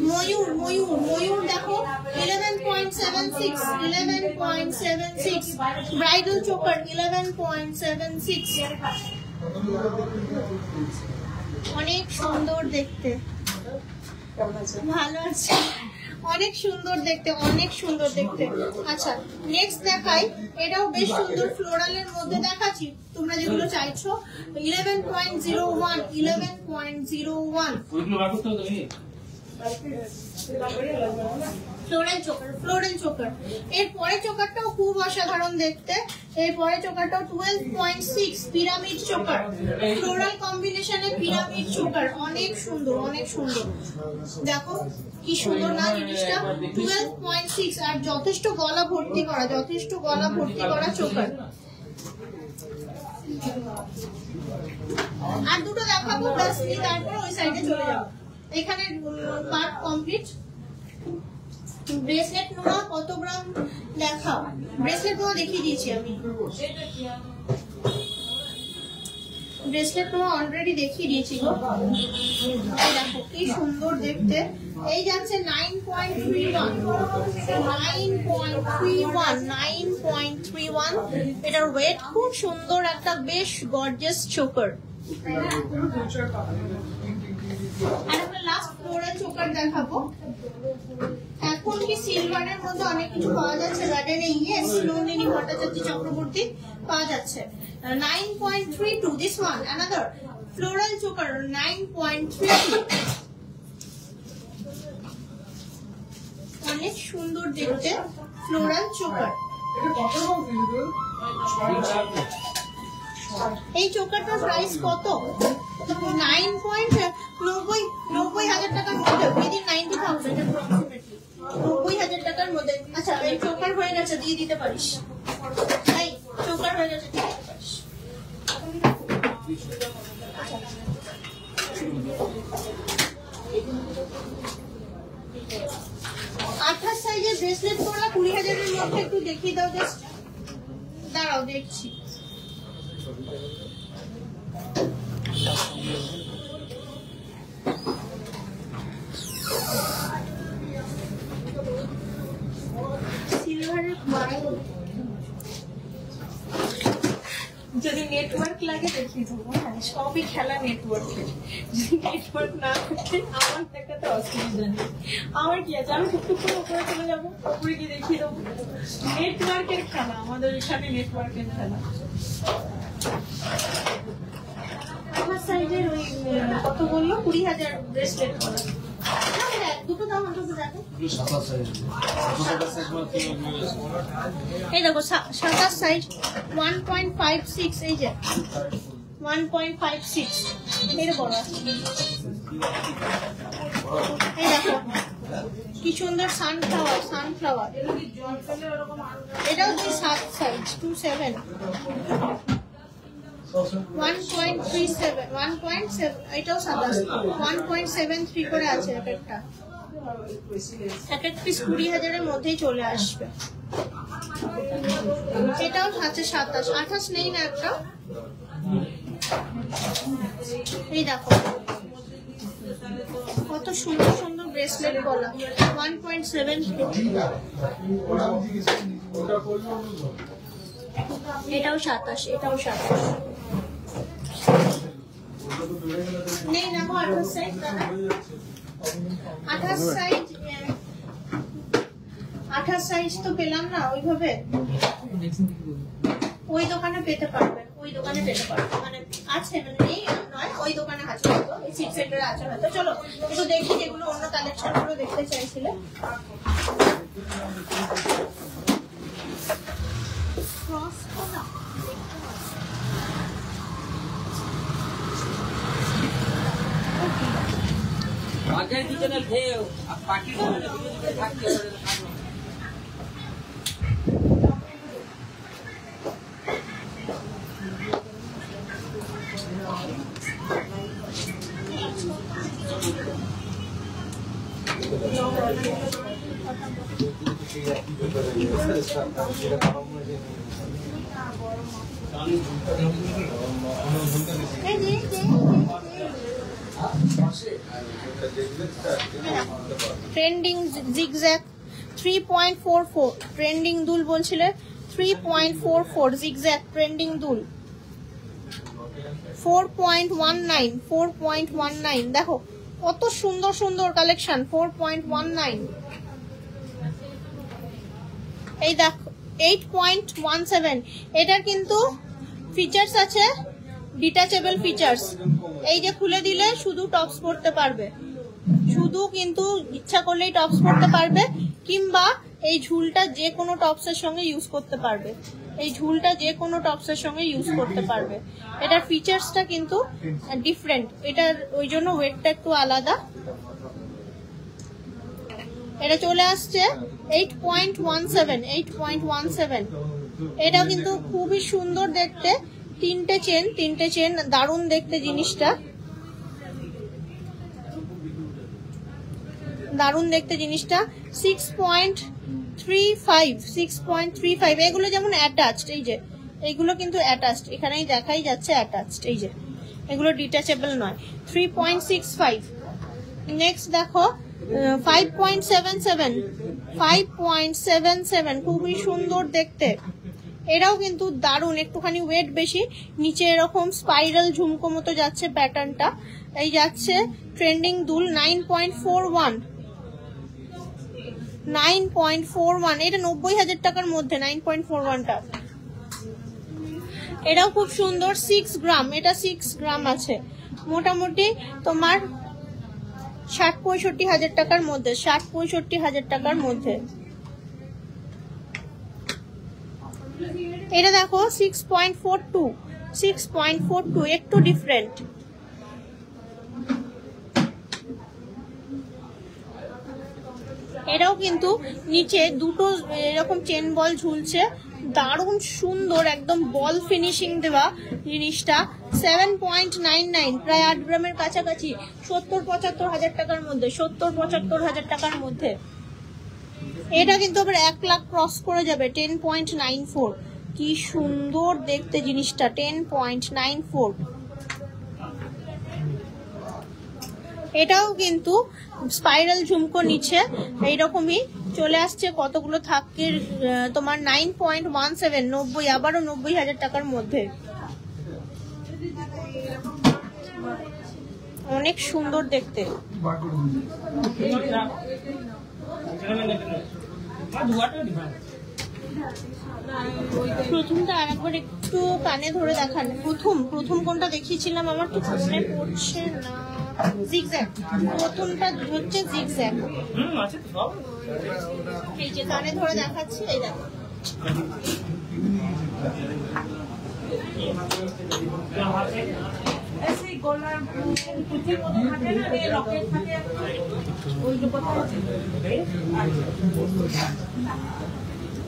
ময়ূর, ময়ূর, ময়ূর দেখো 11.76, 11.76 ব্রাইডাল চোকার 11.76, অনেক সুন্দর দেখতে, ভালো আছে, অনেক সুন্দর দেখতে, অনেক সুন্দর দেখতে। আচ্ছা নেক্সট দেখাই, এটাও বেশ সুন্দর ফ্লোরালের মধ্যে দেখাচ্ছি, তোমরা যেগুলো চাইছো। 11.01, 11.01 ফ্লোরাল চোকার, ফ্লোরাল চোকার। এর পরে চোকারটাও খুব অসাধারণ দেখতে, এর পরে চোকারটাও 12.6 পিরামিড চোকার, ফ্লোরাল কম্বিনেশনে পিরামিড চোকার, অনেক সুন্দর, অনেক সুন্দর। দেখো কি সুন্দর না জিনিসটা, 12.6 আর যথেষ্ট গলা ভর্তি করা, যথেষ্ট গলা ভর্তি করা চোকার। আর দুটো দেখাবো প্লাস তারপর ওই সাইডে চলে যাবো। এখানে পার্ট কমপ্লিট। ব্রেসলেট নোয়া কত গ্রাম দেখাও? ব্রেসলেট নোয়া দেখিয়ে দিয়েছি আমি, ব্রেসলেট নোয়া অলরেডি দেখিয়ে দিয়েছি গো। দেখো কি সুন্দর দেখতে। এই যাচ্ছে 9.31, 9.31, 9.31। এটার ওয়েট খুব সুন্দর, একটা বেশ গর্জিয়াস চোকার। আর আমরা লাস্ট ফ্লোরাল চোকার দেখাবো। এখন কি সিলভারের মধ্যে অনেক কিছু পাওয়া যাচ্ছে গার্ডেনে, ইয়েস নন্দিনী ভট্টাচার্য চক্রবর্তী পাওয়া যাচ্ছে। 9.32, this one another floral choker 9.32, অনেক সুন্দর দেখতে ফ্লোরাল চোকার। এই চোকারটার প্রাইস কত? 9.90 টাকার মধ্যে, উইদিন 90,000 অ্যাপ্রক্সিমেটলি 90,000 টাকার মধ্যে। আচ্ছা এই চোকার হয়ে গেছে, দিয়ে দিতে পারিস। এই চোকার হয়ে গেছে, দিয়ে দিতে পারিস। আঠাশ সাইজের ব্রেসলেট পরা 20,000-এর মধ্যে একটু দেখিয়ে দাও জাস্ট। দাঁড়াও দেখছি। সিলভারের যদি নেটওয়ার্ক লাগে দেখিয়ে দেবো। হ্যাঁ সবই খেলা নেটওয়ার্কের, যদি নেটওয়ার্ক না থাকে আমার দেখাতে অসুবিধা নেই। আমার কি আছে, আমি টুকটুক করে উপরে চলে যাবো, উপরে গিয়ে দেখিয়ে দেবো। নেটওয়ার্কের খেলা আমাদের এখানে, নেটওয়ার্কের খেলা। আমার সাইজের ওই কত বললো, 20,000 ব্রেসলেট করা। দুটো দাম অন্তত দেখো। এই দেখো 27 সাইজ 1.56, এই যে 1.56 এর বড় আছে। এই দেখো কি সুন্দর সানফ্লাওয়ার। এটাও 7 সাইজ 27 1.37 1.7, এটাও 1.73 করে আছে একটা। এক এক পিস 20,000-এর মধ্যেই চলে আসবে। এটাও আছে 27, 28 নেই না একটা। এই দেখো কত সুন্দর সুন্দর ব্রেসলেট গলা, 1.73। এটাও 27, এটাও 27 নেই না। 28 সাইজ দাদা, 28 সাইজ 28 সাইজ তো পেলাম না ওইভাবে। ওই দোকানে পেতে পারবেন, ওই দোকানে পেতে পারবেন, মানে আছে, মানে নেই নয়, ওই দোকানে আছে হয়তো, এই সিক্স সেন্টারে আছে হয়তো। চলো একটু দেখি যেগুলো অন্য কালেকশন গুলো দেখতে চাইছিলে। আগের পিছনে ঢেউ আর পাখি থাকতে ট্রেন্ডিং জিগজ্যাগ 3.44, ট্রেন্ডিং দুল বলছিলে 3.44 জিগজ্যাগ ট্রেন্ডিং দুল 4.19 দেখো কত সুন্দর সুন্দর কালেকশন। 4.19, এই দেখো 8.17। এটার কিন্তু ফিচার্স আছে, ডিটাচেবল ফিচার্স। এই যে খুলে দিলে শুধু টপস পরতে পারবে, শুধু কিন্তু ইচ্ছা করলেই টপস পরতে পারবে, কিংবা এই ঝুলটা যে কোনো টপসের সঙ্গে ইউজ করতে পারবে। এই ঝুলটা যে কোনো টপসের সঙ্গে ইউজ করতে পারবে। এটার ফিচার্সটা কিন্তু ডিফারেন্ট, এটার ওই জন্য ওয়েটটা একটু আলাদা। এটা চলে আসছে 8.17। এটাও কিন্তু খুবই সুন্দর দেখতে, তিনটে চেন, দারুণ দেখতে জিনিসটা, দারুণ দেখতে জিনিসটা। 6.35, এগুলো যেমন অ্যাটাচড, এই যে এইগুলো কিন্তু অ্যাটাচড, এখানেই দেখাই যাচ্ছে অ্যাটাচড, এই যে এগুলো ডিটাচেবল নয়। 3.65। নেক্সট দেখো 5.77, খুবই সুন্দর দেখতে। এরাও কিন্তু দারুণ, একটুখানি ওয়েট বেশি, নিচে এরকম স্পাইরাল ঝুমকো মতো যাচ্ছে প্যাটার্নটা। এই যাচ্ছে ট্রেন্ডিং দুল 9.41, এটা 90,000 টাকার মধ্যে 9.41টা। এটাও খুব সুন্দর, 6 গ্রাম, এটা 6 গ্রাম আছে, মোটামুটি তোমার 60-65 টাকার মধ্যে, 60-65 টাকার মধ্যে। এটা দেখো 6.42, 6.42, একটু ডিফারেন্ট। এটাও কিন্তু নিচে দুটো এরকম চেন বল ঝুলছে, দারুণ সুন্দর, একদম বল ফিনিশিং দেওয়া জিনিসটা। 7.99, প্রায় 8 গ্রামের কাছাকাছি, 70-75 হাজার টাকার মধ্যে, 70-75 হাজার টাকার মধ্যে। এটা কিন্তু আবার 1 লাখ ক্রস করে যাবে। 10.94, কি সুন্দর দেখতে জিনিসটা। 10.94, এটাও কিন্তু স্পাইরাল ঝুমকো নিচে এইরকমই চলে আসছে। কতগুলো থাকে তোমার 9.17, 90, আবারও 90 হাজার টাকার মধ্যে। অনেক সুন্দর দেখতে। প্রথমটা আরেকবার একটু কানে ধরে দেখান। প্রথম কোনটা দেখিয়েছিলাম আমার তো মনে পড়ছে না। জিগজ্যাগ, প্রথমটা হচ্ছে জিগজ্যাগ। এই যে কানে ধরে দেখাচ্ছি, এই দেখো।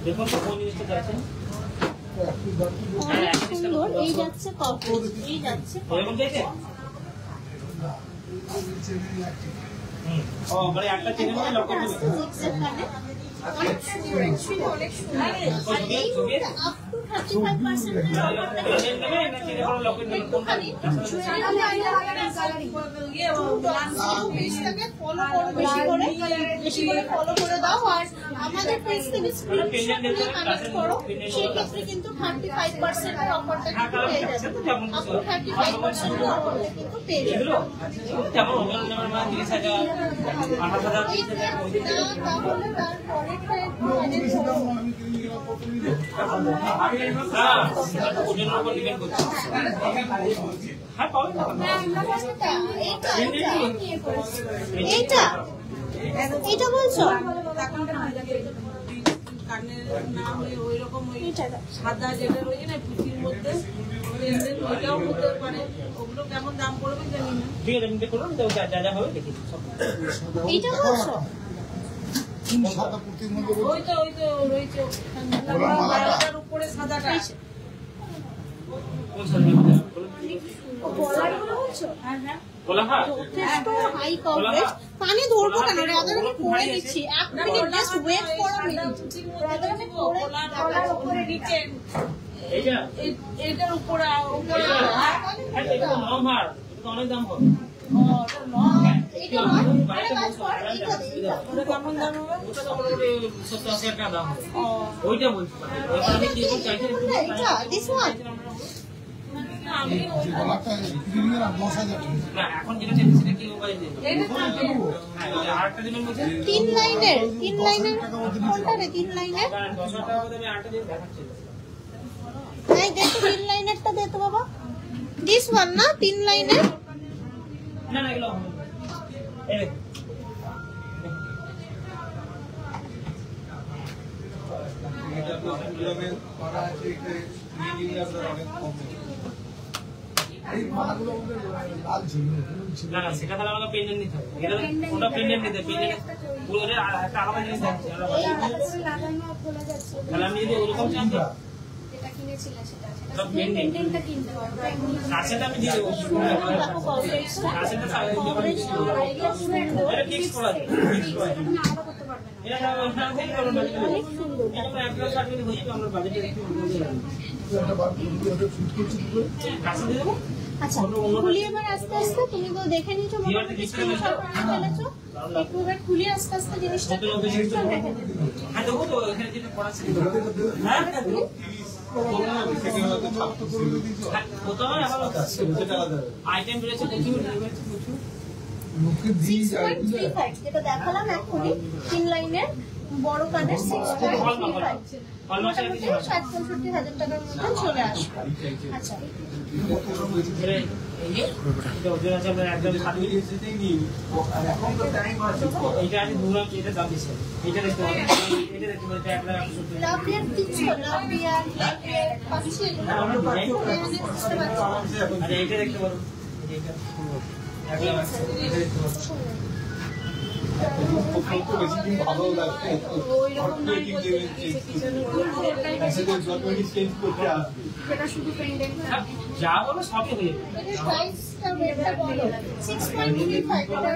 দেখুন তো কোন জিনিসটা যাচ্ছে অনেক সুন্দর। এই যাচ্ছে কভারেজ, এই যাচ্ছে এরকম দেখে ও মানে একটা চেনে মানে লক করে দেবে। জিগজ্যাগ কানে অনেক সুন্দর, actually অনেক সুন্দর। আর এই আপ টু 35% এর অফারটা একটুখানি পেজটাকে ফলো করো, বেশি করে ফলো করে দাও। আর আমাদের পেজ থেকে স্ক্রিনশট নিয়ে কানেক্ট করো, সেই ক্ষেত্রে কিন্তু 35% এর অফারটা কিন্তু পেয়ে যাবে। আপ টু 35% এর অফারটা কিন্তু পেয়ে যাবে। যেমন ওখানে যেমন 30,000 28,000 তাহলে তারপরেরটা একটু ম্যানেজ করো। ওজনের উপর ডিপেন্ড করছে। হ্যাঁ পাবেন না এইটা বলছো? কানের না হয়ে ওই রকম ওই সাদা যেটা রয়েছে না পিঠির মধ্যে, ওইটাও হতে পারে। ওগুলো কেমন দাম পড়বে জানি না। ঠিক আছে, আপনি করুন তো, যা যা হবে দেখি। এইটা বলছো? ওই তো রয়েছে মালাটার উপরে সাদাটা। কোন সাইজের কথা বলুন? বলারগুলো বলছো? বলা হয় যথেষ্ট হাই কভারেজ। কানে ধরবো কেন? রাদার আমি পরে দিচ্ছি, 1 মিনিট জাস্ট ওয়েট করো। রাদার আমি পরে গলার উপরে নিচে এইটা এইটার উপরে এটা তো নরম হার, এটা তো অনেক দাম হবে। এইটা নয়, আরে কাজ কর, এইটা দে, এইটা। ওটা কেমন দাম হবে? ওটা তো মোটামুটি 70-80 টাকা দাম হবে। ওইটা বলছি, ওইটা আমি কি বলতে চাইছি এইটা দিস ওয়ান না, এখন যেটা চাইছি সেটা কি মোবাইল দিয়ে আরেকটা দিবেন বলছেন 3 লাইনের কোনটা রে? 3 লাইনের 10 টাকা করে আমি আরেকটা দিয়ে দেখাচ্ছি। এই দেখো 3 লাইনেরটা দে তো বাবা। দিস ওয়ান না 3 লাইনের? না না, এগুলো হবে না। এই দেখুন না না, সেটা তাহলে আমাকে পেন্ডেন্ট নিতে হবে। এটা ওটা পেন্ডেন্ট নিতে, পেন্ডেন্ট পুরো একটা আলাদা জিনিস থাকছে। তাহলে আমি যদি ওরকম চান তো সব পেন্ডেন্ট কাছেটা আমি দিয়ে দেবো। কাছেটা এটা ফিক্স করা যায়, ফিক্স করা যায়। এটা ওটা থেকে করুন, অনেক সুন্দর। এটা একটা সার্ভিস হয়ে যাবে। আমরা বাজেটে একটু কাছে দিয়ে দেবো। আচ্ছা খুলি এবার আস্তে আস্তে। তুমি তো দেখে নিয়েছো, মোটামুটি স্ক্রিনশট নিয়ে ফেলেছো। একটু এবার খুলি আস্তে আস্তে জিনিসটা দেখে নিচ্ছি। হ্যাঁ দেখো তো এখানে যেটা করা ছিল। হ্যাঁ আইটেম বেড়েছে প্রচুর, 6.35 যেটা দেখালাম এখনই 3 লাইনের বড় কানের 6.35 মোটামুটি 60-65 হাজার টাকার মধ্যে চলে আসবে। আচ্ছা এটা ওজন আছে আপনার একদম 7 মিলি। এটা আছে দুরাম, এটা দাম বেশি। এটা দেখতে পাবেন, এটা দেখতে পাবেন, এটা 1,68,000। লাভিয়ার কিছু লাভিয়ার পাচ্ছে আরে এটা দেখতে পাবেন, এটা 1,68,000। এটা দেখতে পাবেন। যা বলো সবই হয়ে যাবে। প্রাইসটা রেটটা বলো 6.35 এটার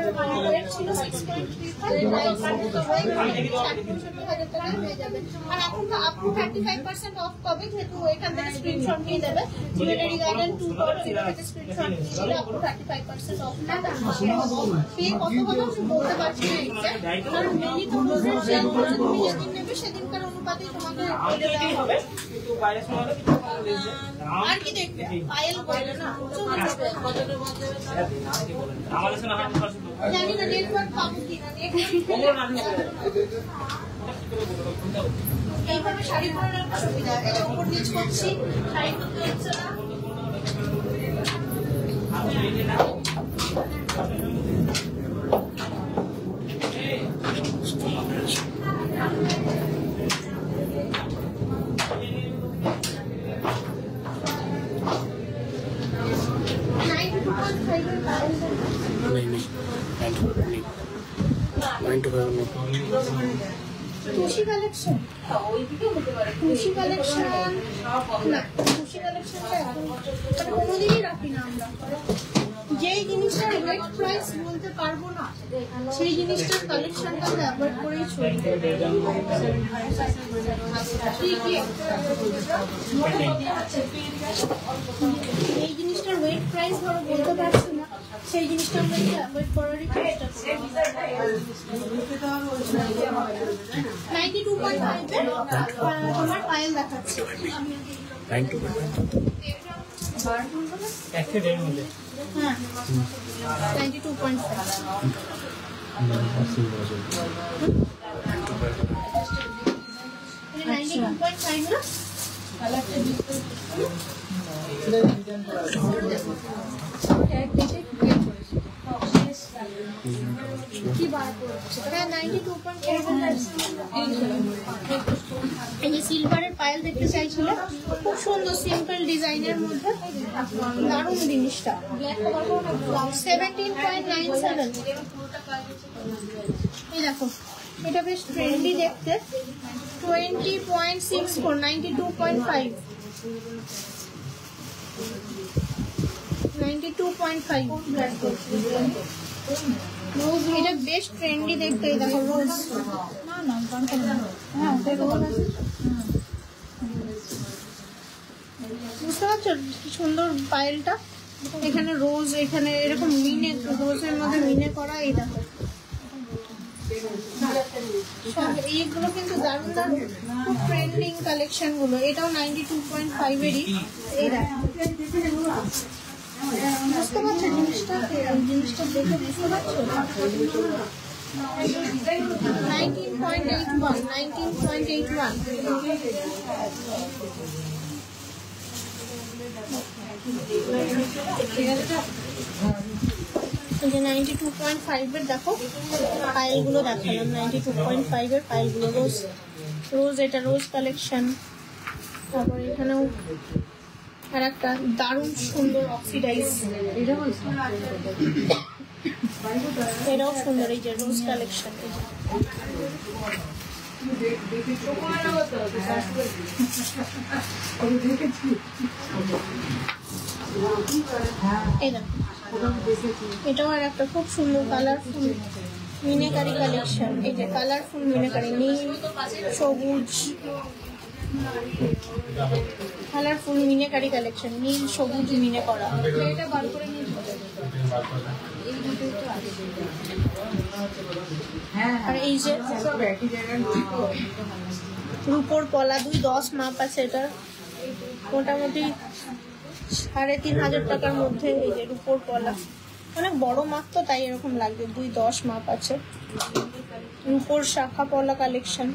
রেট ছিল 6.35 প্রাইস 60-65 টাকা হয়ে যাবে। আর এখন তো আপ টু 35% অফ পাবে, যেহেতু এখান থেকে স্ক্রিনশট নিয়ে দেবে জুয়েলারি গার্ডেন 2.0 থেকে স্ক্রিনশট নিয়ে আপ টু 35% অফ না পে কত হবে আমি বলতে পারছি না এক্সাক্ট, কারণ মেইনলি তোমাদের সেল করে তুমি যেদিন নেবে সেদিনকার অনুপাতে তোমাকে বলে দেওয়া হবে। কিন্তু বাইরে সময় কিছু কম দিয়েছে। আর কি দেখবে পায়েল বলে না আমাদের সঙ্গে 100% জানি না নেটওয়ার্ক পাবো কিনা ওগুলো না দিলে এইভাবে শাড়ি পরার একটা সুবিধা, এই উপর নিচ করছি শাড়ি করতে হচ্ছে না। नहीं नहीं 95 में খুশি কালেকশন খুশি কালেকশন না, খুশি কালেকশনটা এখন মানে কোনোদিনই রাখি না আমরা। যেই জিনিসটার রেট প্রাইস বলতে পারবো না সেই জিনিসটার কালেকশনটা আমরা অ্যাভয়েড করেই চলি। এই জিনিসটার ওয়েট প্রাইস ধরো বলতে পারছি না, সেই জিনিসটা আমরা একটু অ্যাভয়েড করারই চেষ্টা করি। 92.5 এর তোমার পায়েল দেখাচ্ছে 1.5 মধ্যে। হ্যাঁ 92.5 92.5 না কি বার করছে? হ্যাঁ 92.5 এই যে সিলভারের পায়েল দেখতে চাইছিল, খুব সুন্দর সিম্পল ডিজাইনের মধ্যে, দারুণ জিনিসটা। 17.97 এই দেখো, এটা বেশ ট্রেন্ডি দেখতে। 20.64 92.5 92.5 রোজ, এটা বেশ ট্রেন্ডি দেখতে। এই দেখো রোজ, না না হ্যাঁ রোজ আছে, বুঝতে পারছো কি সুন্দর পায়েলটা। এখানে রোজ, এখানে এরকম মিনে, রোজের মধ্যে মিনে করা। এই দেখো সব এইগুলো কিন্তু দারুণ দারুণ খুব ট্রেন্ডিং কালেকশন গুলো। এটাও 92.5 এরই। এই দেখো বুঝতে পারছো জিনিসটা, জিনিসটা দেখে বুঝতে পারছো। 19.81 19.81 এই যে 92.5 এর দেখো পায়েলগুলো দেখালাম। 92.5 এর পায়েলগুলো রোজ, রোজ এটা রোজ কালেকশন। তারপরে এখানেও আর একটা দারুণ সুন্দর অক্সিডাইজ, এটাও সুন্দর। এই যে রোজ কালেকশন, এই দেখো এটাও আর একটা খুব সুন্দর কালারফুল মিনাকারি কালেকশন। এই যে কালারফুল মিনাকারি, নীল সবুজ কালারফুল মিনাকারি কালেকশন, নীল সবুজ মিনে করা। এটা বার করে নিয়ে আর এই যে রূপোর পলা 2.10 মাপ আছে, এটা মোটামুটি 3,500 টাকার মধ্যে। এই যে রূপোর পলা অনেক বড় মাপ তো তাই এরকম লাগবে। 2.10 মাপ আছে। রূপোর শাখা পলা কালেকশন।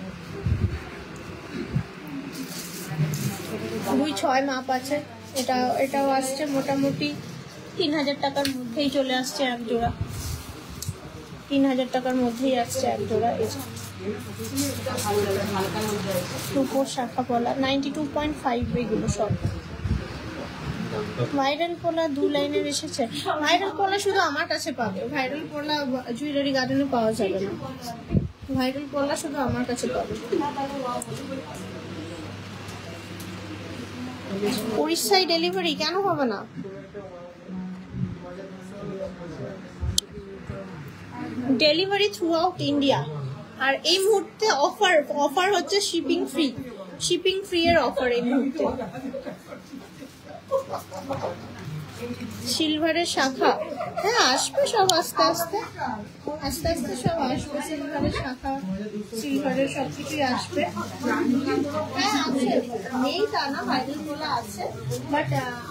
2.6 মাপ আছে। এটাও আসছে মোটামুটি 3000 টাকার মধ্যেই চলে আসছে এক জোড়া। 3000 টাকার মধ্যেই আসছে এক জোড়া। রূপোর শাখা পলা 92.5 এগুলো সব। ভাইরাল পলা 2 লাইনের এসেছে। ভাইরাল পলা শুধু আমার কাছে পাবে, ভাইরাল পলা জুয়েলারি গার্ডেনে পাওয়া যাবে না। ভাইরাল পলা শুধু আমার কাছে পাবে। উড়িষ্যায় ডেলিভারি কেন হবে না? Delivery throughout India. আর এই মুহূর্তে অফার হচ্ছে শিপিং ফ্রি এর অফার এই মুহূর্তে। সিলভারের শাখা, হ্যাঁ আসবে সব আস্তে আস্তে সব আসবে। সিলভারের শাখা, সিলভারের সবকিছুই আসবে। হ্যাঁ আছে, নেই তা না, ভাইরাল পলা আছে, বাট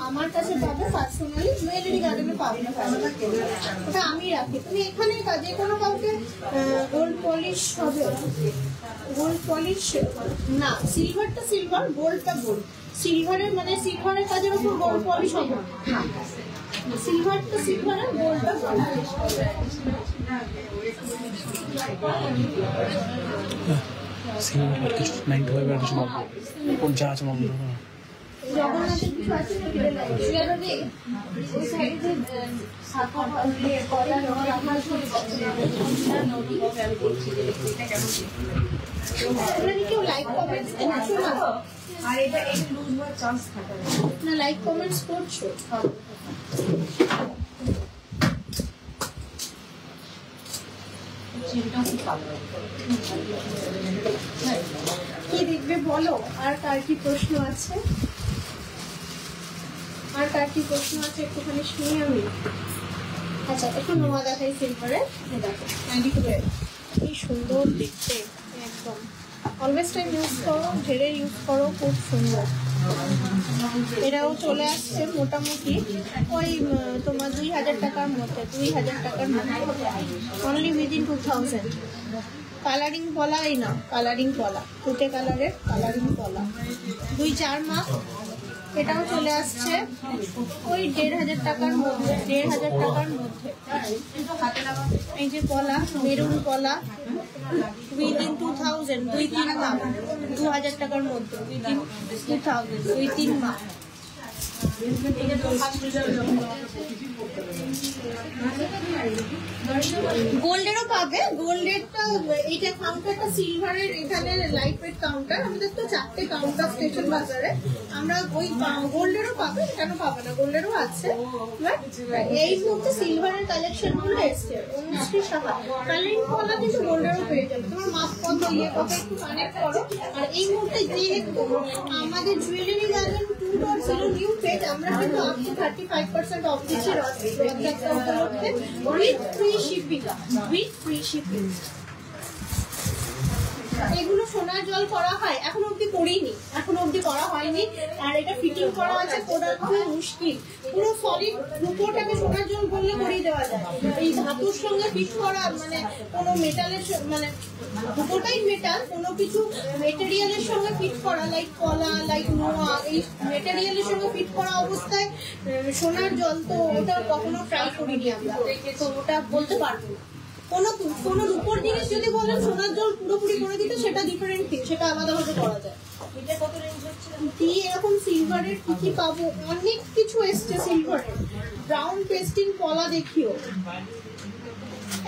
আমার কাছে পাবে পার্সোনালি, জুয়েলারি গার্ডেনে পাবে না। ওটা আমি রাখি। তুমি এখানে যে কোনো কাউকে গোল্ড পলিশ হবে, গোল্ড পলিশ না, সিলভারটা সিলভার, গোল্ডটা গোল্ড। সিলভারের মানে সিলভারের কাজের উপর গোল্ড পলিশ হবে না, সিলভারটা সিলভারের, গোল্ডটা গোল্ড। সিলভার কিছু 95 আর কিছু বলবো কোন যা আছে বলবো। জগন্নাথের কিছু আছে জুয়েলারি ওই সাইডে শাখা কলা আপনার কেউ লাইক কমেন্টস করছো না? আর এটা লুজ হওয়ার চান্স থাকে না, লাইক কমেন্টস করছো? কি দেখবে বলো? আর কার কি প্রশ্ন আছে? একটুখানি শুনি আমি। আচ্ছা একটু নোয়া দেখাই সিলভারে। দেখো কি সুন্দর দেখতে, একদম অলওয়েজ টাইম ইউজ করো, ঢেরে ইউজ করো, খুব সুন্দর। এরাও চলে আসছে মোটামুটি ওই তোমার 2000 টাকার মধ্যে, 2000 টাকার মধ্যে, অনলি উইদিন 2000। কালারিং পলা, এই না কালারিং পলা, ফুটে কালারের কালারিং পলা 2-4 মাপ। এটাও চলে আসছে ওই 1500 টাকার মধ্যে, 1500 টাকার মধ্যে। এই যে পলা, মেরুন পলা উইদিন 2000, 2-3 মাপ, 2000 টাকার মধ্যে, উইদিন 2000, 2-3 মাপ। গোল্ডেরও পাবে, গোল্ডেরটা এইটা কাউন্টারটা সিলভারের, এখানে লাইট ওয়েট কাউন্টার। আমাদের তো 4টে কাউন্টার স্টেশন বাজারে, আমরা ওই গোল্ডেরও পাবে, কেন পাবে না, গোল্ডেরও আছে। এই মুহূর্তে সিলভারের কালেকশন গুলো এসছে। অনুশ্রী সাহা কালারিং পলা কিন্তু গোল্ডেরও পেয়ে যাবে, তোমার মাপ কত ইয়ে কত একটু কানেক্ট করো। আর এই মুহূর্তে যেহেতু আমাদের জুয়েলারি গার্ডেন 2.0 নিউ পেজ, আমরা কিন্তু আপ টু 35% অফ দিচ্ছি রথযাত্রা উপলক্ষে, উইথ ফ্রি শিপিং। এগুলো সোনার জল করা হয়, এখন অব্দি করিনি, করা হয়নি। আর এটা ফিটিং করা আছে, প্রোডাক্ট খুব মুশকিল। পুরো সলিড রূপোটাকে সোনার জল বললে করিয়ে দেওয়া যায়। এই ধাতুর সঙ্গে ফিট করা, মানে কোনো মেটালের, মানে রূপোটাই মেটাল, কোনো কিছু মেটেরিয়ালের সঙ্গে ফিট করা, লাইক কলা, লাইক নোয়া, এই মেটেরিয়ালের সঙ্গে ফিট করা অবস্থায় সোনার জল, তো ওটা কখনো ট্রাই করিনি আমরা, তো ওটা বলতে পারবো না। কোনো রূপোর জিনিস যদি বলেন সোনার জল পুরোপুরি করে দিতে, সেটা ডিফারেন্ট থিং, সেটা আলাদাভাবে করা যায়। এটা কত রেঞ্জ হচ্ছে? এরকম সিলভারের কি পাবো, অনেক কিছু এসছে সিলভারের। ব্রাউন পেস্টিং পলা দেখিও,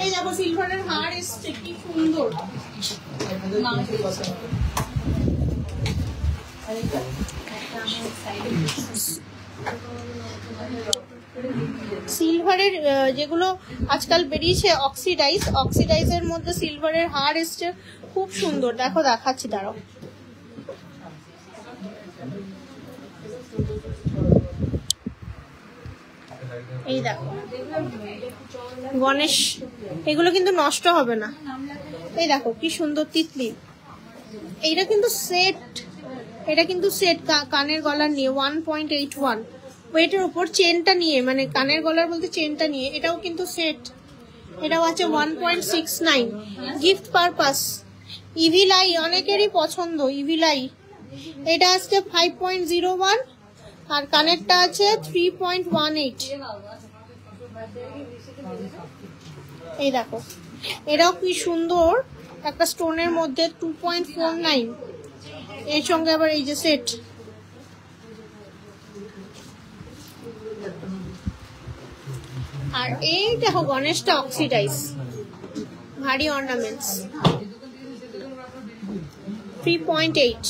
এই দেখো সিলভারের হার এসছে, কি সুন্দর। সিলভারের যেগুলো আজকাল বেরিয়েছে অক্সিডাইজের মধ্যে সিলভারের হার এসছে, খুব সুন্দর। দেখো দেখাচ্ছি, দাঁড়াও। এই দেখো গণেশ, এগুলো কিন্তু নষ্ট হবে না। এই দেখো কি সুন্দর তিতলি। এটা কিন্তু সেট, কানের গলার নিয়ে 1.81, ওয়েটের উপর চেনটা নিয়ে, মানে কানের গলার বলতে চেনটা নিয়ে, এটাও কিন্তু সেট, এটাও আছে 1.69 গিফট পারপাস। ইভিল আই অনেকেরই পছন্দ, ইভিল আই এটা আসছে 5.01 আর কানেরটা আছে 3.18। এই দেখো এটাও কি সুন্দর, একটা স্টোনের মধ্যে 2.49, এর সঙ্গে আবার এই যে সেট। আর এই দেখো গণেশটা অক্সিডাইজ, ভারী অর্নামেন্টস 3.8।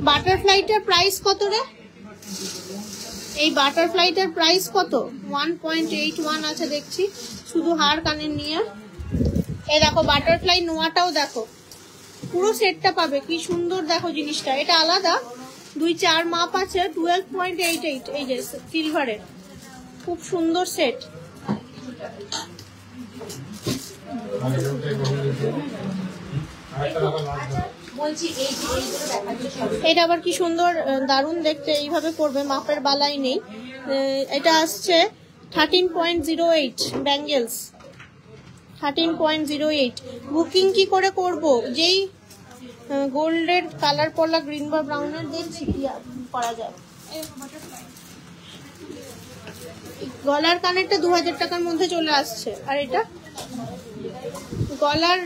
বাটারফ্লাইটার প্রাইস কত রে? এই বাটারফ্লাইটার প্রাইস কত? 1.81 আছে দেখছি, শুধু হার কানের নিয়ে। এই দেখো বাটারফ্লাই নোয়াটাও দেখো, পুরো সেটটা পাবে, কি সুন্দর দেখো জিনিসটা। এটা আলাদা 2-4 মাপ আছে, 12.88, এই যে সিলভারের, খুব সুন্দর সেট। এটা আবার কি সুন্দর, দারুণ দেখতে, এইভাবে পড়বে, মাপের বালাই নেই। এটা আসছে 13.08 ব্যাঙ্গেলস, 13.08। বুকিং কি করে করব? যেই গোল্ডের কালার পড়লা, গ্রিন বা ব্রাউনের দেখছি কি করা যায়। গলার কানেরটা 2000 টাকার মধ্যে চলে আসছে, আর এটা গলার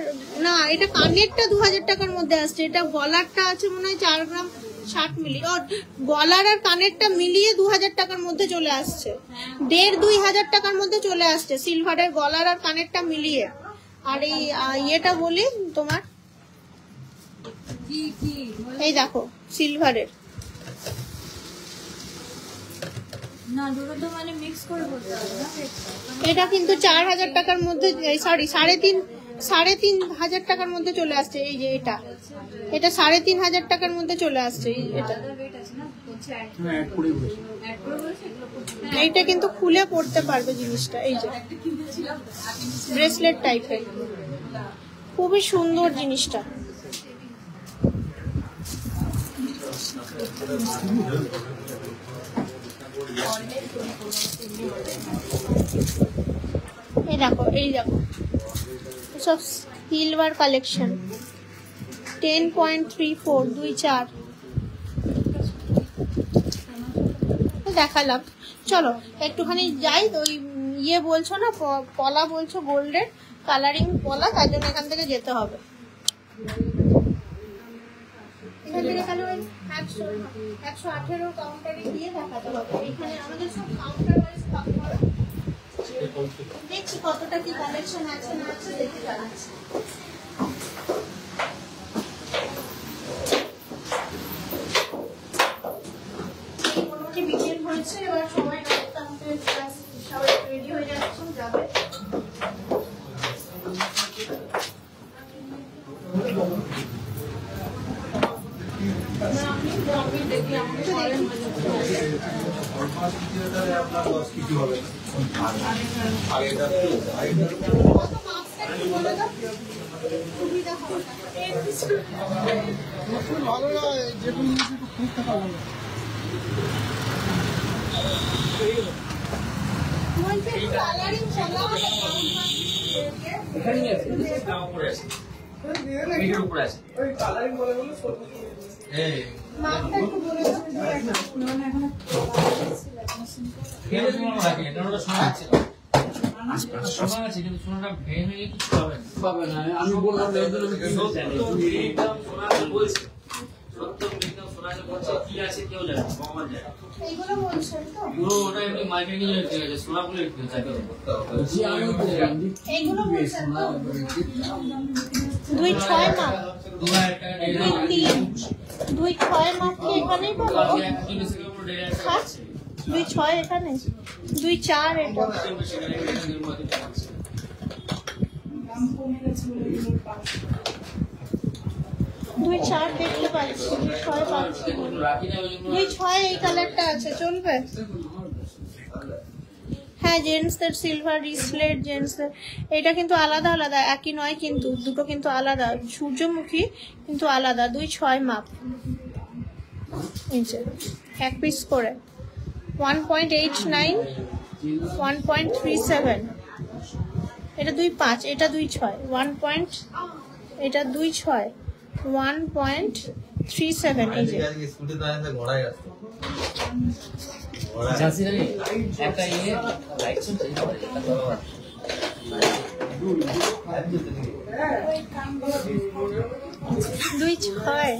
না, এটা কানেরটা 2000 টাকার মধ্যে আসছে। এটা গলারটা আছে মনে হয় 4 গ্রাম 60 মিলি, গলার আর কানেরটা মিলিয়ে 2000 টাকার মধ্যে চলে আসছে, 1500-2000 টাকার মধ্যে চলে আসছে সিলভারের গলার আর কানেরটা মিলিয়ে। আর এই ইয়েটা বলি তোমার, এই দেখো সিলভারের, এটা কিন্তু 4000 টাকার মধ্যে, সরি 3500 টাকার মধ্যে চলে আসছে। এই যে এটা 3500 টাকার মধ্যে চলে আসছে। এটা এইটা কিন্তু খুলে পড়তে পারবে জিনিসটা, এই যে ব্রেসলেট টাইপের, খুবই সুন্দর জিনিসটা। এই দেখো সব সিলভার কালেকশন, 10.34 2-4 দেখালাম। চলো একটুখানি যাই, তো ওই ইয়ে বলছো না, পলা বলছো গোল্ডের কালারিং পলা, তার জন্য এখান থেকে যেতে হবে। এখান থেকে তাহলে ওই 118 কাউন্টারে গিয়ে দেখাতে হবে। এখানে আমাদের সব কাউন্টার ওয়াইজ কাপড় দেখছি কতটা কি কালেকশন আছে না আছে দেখে যাচ্ছি। মোটামুটি বিকেল হয়েছে, এবার সময় সবাই রেডি হয়ে যাচ্ছে, যাবে। ভালো নয়, যে কোনো কিছু একটু খুঁজতে পারবো না। আমি বললাম এইগুলো বলছেন তো 2-6 মাপ, 2-6 মাপ কি এখানেই পাবো? 2-6 এখানে, 2-4 এটা। 2-4 দেখতে পাচ্ছি, 2-6 পাচ্ছি, 2-6 এই কালারটা আছে, চলবে? হ্যাঁ, জেন্টসদের সিলভার রিসলেট, জেন্টসদের এটা কিন্তু আলাদা আলাদা, একই নয় কিন্তু, দুটো কিন্তু আলাদা, সূর্যমুখী কিন্তু আলাদা। 2-6 মাপ, এক পিস করে 1.89, 1.37, এটা 2.5, এটা 2.6, 1. এটা 2.6, 1.37, এই যে একটা ইয়ে লাইট শুনছে 2.6,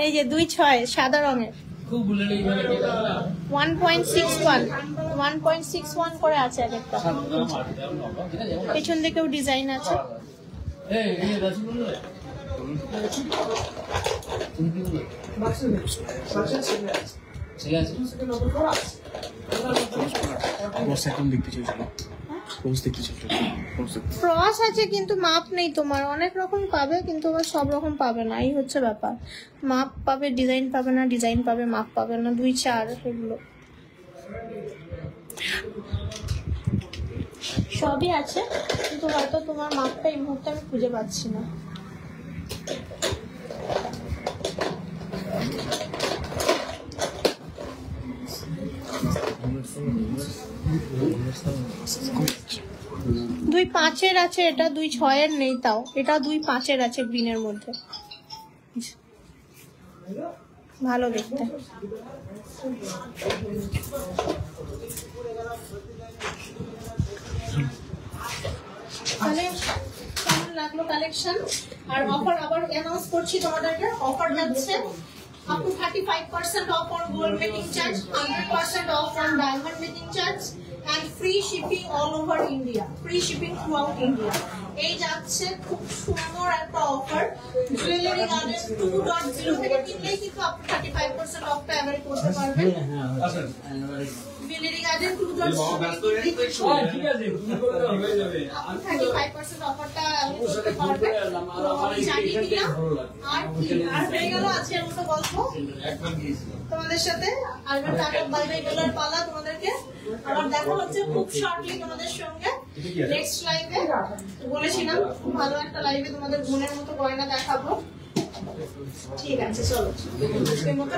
এই যে 2.6 সাদা রঙের, খুব ভুলে 1.61, 1.61 করে আছে এক একটা। পেছন দিকেও ডিজাইন আছে। এই এই রাসি বললো ঠিক আছে ক্রস এখন দেখতে চাইছিল, ক্রস দেখতে চাইছিল, ক্রস দেখতে। ক্রস আছে কিন্তু মাপ নেই তোমার, অনেক রকম পাবে কিন্তু আবার সব রকম পাবে না, এই হচ্ছে ব্যাপার। মাপ পাবে, ডিজাইন পাবে না, ডিজাইন পাবে, মাপ পাবে না, 2-4 এগুলো সবই আছে, কিন্তু হয়তো তোমার মাপটা এই মুহূর্তে আমি খুঁজে পাচ্ছি না। দুই 5-এর আছে, এটা 2.6-এর নেই, তাও এটা 2.5-এর আছে গ্রিনের মধ্যে, ভালো দেখতে। তাহলে কেমন লাগলো কালেকশন? আর অফার আবার অ্যানাউন্স করছি তোমাদেরকে, অফার যাচ্ছে up to 35% off on gold making charge, 100% off on diamond making charge, and free shipping all over India, free shipping throughout India. এই যাচ্ছে খুব সুন্দর একটা অফার, জুয়েলারি গার্ডেন 2.0 থেকে কিনলেই কিন্তু up to 35% অফ টা অ্যাভেল করতে পারবে। জুয়েলারি গার্ডেন 2.0 ঠিক আছে তুমি করে দাও হয়ে যাবে 35% অফারটা অ্যাভেল করতে পারবে। তো আমি জানিয়ে দিলাম। আর কি আর হয়ে গেল আজকের মতো গল্প তোমাদের সাথে। আলবার টাটা বাই বাই বলার পালা তোমাদেরকে। আবার দেখা হচ্ছে খুব শর্টলি তোমাদের সঙ্গে নেক্সট লাইভে। বলেছিলাম খুব ভালো একটা লাইভে তোমাদের বোনের মতো গয়না দেখাবো। ঠিক আছে, চলো আজকের মতো